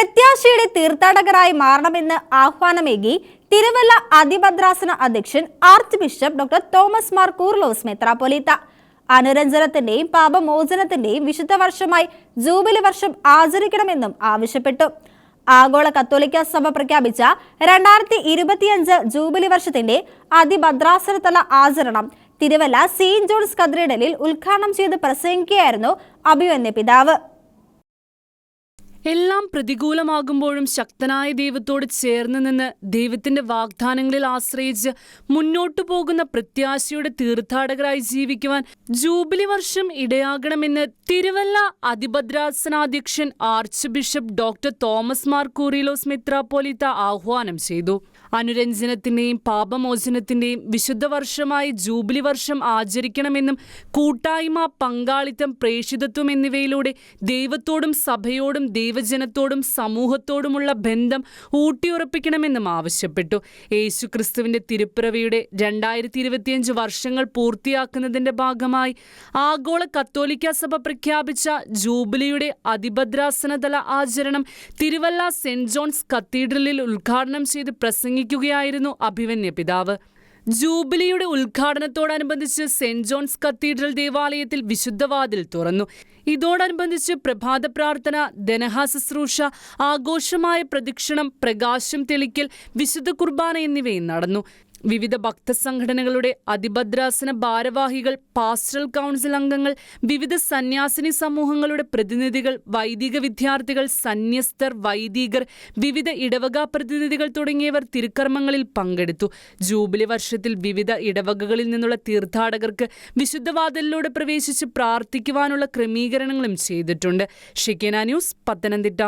പ്രത്യാശയുടെ തീർത്ഥാടകരായി മാറണമെന്ന് ആഹ്വാനമേകി തിരുവല്ല അതിഭദ്രാസന അധ്യക്ഷൻ archbishop doctor Thomas Mar Koorilos മെത്രാപ്പൊലീത്ത അനുരഞ്ജനത്തിന്റെയും പാപമോചനത്തിന്റെയും വിശുദ്ധ വർഷമായി ജൂബിലി വർഷം ആചരിക്കണമെന്നും ആവശ്യപ്പെട്ടു. ആഗോള കത്തോലിക്ക സഭ പ്രഖ്യാപിച്ച 2025 ജൂബിലി വർഷത്തിന്റെ അതിഭദ്രാസനതല ആചരണം തിരുവല്ല സെയിന്റ് ജോൺസ് കത്തീഡ്രലിൽ ഉദ്ഘാടനം ചെയ്ത് പ്രസംഗിക്കുകയായിരുന്നു അഭിവന്യ പിതാവ്. എല്ലാം പ്രതികൂലമാകുമ്പോഴും ശക്തനായ ദൈവത്തോട് ചേർന്ന് നിന്ന് ദൈവത്തിന്റെ വാഗ്ദാനങ്ങളിൽ ആശ്രയിച്ച് മുന്നോട്ടു പോകുന്ന പ്രത്യാശയുടെ തീർത്ഥാടകരായി ജീവിക്കുവാൻ ജൂബിലി വർഷം ഇടയാകണമെന്ന് തിരുവല്ല അതിഭദ്രാസനാധ്യക്ഷൻ archbishop doctor Thomas Mar Koorilos മെത്രാപ്പൊലീത്ത ആഹ്വാനം ചെയ്തു. അനുരഞ്ജനത്തിന്റെയും പാപമോചനത്തിന്റെയും വിശുദ്ധ വർഷമായി ജൂബിലി വർഷം ആചരിക്കണമെന്നും കൂട്ടായ്മ, പങ്കാളിത്തം, പ്രേഷിതത്വം എന്നിവയിലൂടെ ദൈവത്തോടും സഭയോടും ദൈവജനത്തോടും സമൂഹത്തോടുമുള്ള ബന്ധം ഊട്ടിയുറപ്പിക്കണമെന്നും ആവശ്യപ്പെട്ടു. യേശുക്രിസ്തുവിന്റെ തിരുപ്പിറവിയുടെ 2025 വർഷങ്ങൾ പൂർത്തിയാക്കുന്നതിന്റെ ഭാഗമായി ആഗോള കത്തോലിക്ക സഭ പ്രഖ്യാപിച്ച ജൂബിലിയുടെ അതിഭദ്രാസനതല ആചരണം തിരുവല്ല സെന്റ് ജോൺസ് കത്തീഡ്രലിൽ ഉദ്ഘാടനം ചെയ്ത് പ്രസംഗിക്കുകയായിരുന്നു അഭിവന്യ പിതാവ്. ജൂബിലിയുടെ ഉദ്ഘാടനത്തോടനുബന്ധിച്ച് സെന്റ് ജോൺസ് കത്തീഡ്രൽ ദേവാലയത്തിൽ വിശുദ്ധവാതിൽ തുറന്നു. ഇതോടനുബന്ധിച്ച് പ്രഭാത പ്രാർത്ഥന, ധനഹാ ശുശ്രൂഷ, ആഘോഷമായ പ്രദക്ഷിണം, പ്രകാശം തെളിക്കൽ, വിശുദ്ധ കുർബാന എന്നിവയും നടന്നു. വിവിധ ഭക്തസംഘടനകളുടെ അതിഭദ്രാസന ഭാരവാഹികൾ, പാസ്റ്ററൽ കൗൺസിൽ അംഗങ്ങൾ, വിവിധ സന്യാസിനി സമൂഹങ്ങളുടെ പ്രതിനിധികൾ, വൈദിക വിദ്യാർത്ഥികൾ, സന്യസ്തർ, വൈദികർ, വിവിധ ഇടവക പ്രതിനിധികൾ തുടങ്ങിയവർ തിരുക്കർമ്മങ്ങളിൽ പങ്കെടുത്തു. ജൂബിലി വർഷത്തിൽ വിവിധ ഇടവകകളിൽ നിന്നുള്ള തീർത്ഥാടകർക്ക് വിശുദ്ധവാതിലിലൂടെ പ്രവേശിച്ച് പ്രാർത്ഥിക്കുവാനുള്ള ക്രമീകരണങ്ങളും ചെയ്തിട്ടുണ്ട്. ഷിക്കേന ന്യൂസ്, പത്തനംതിട്ട.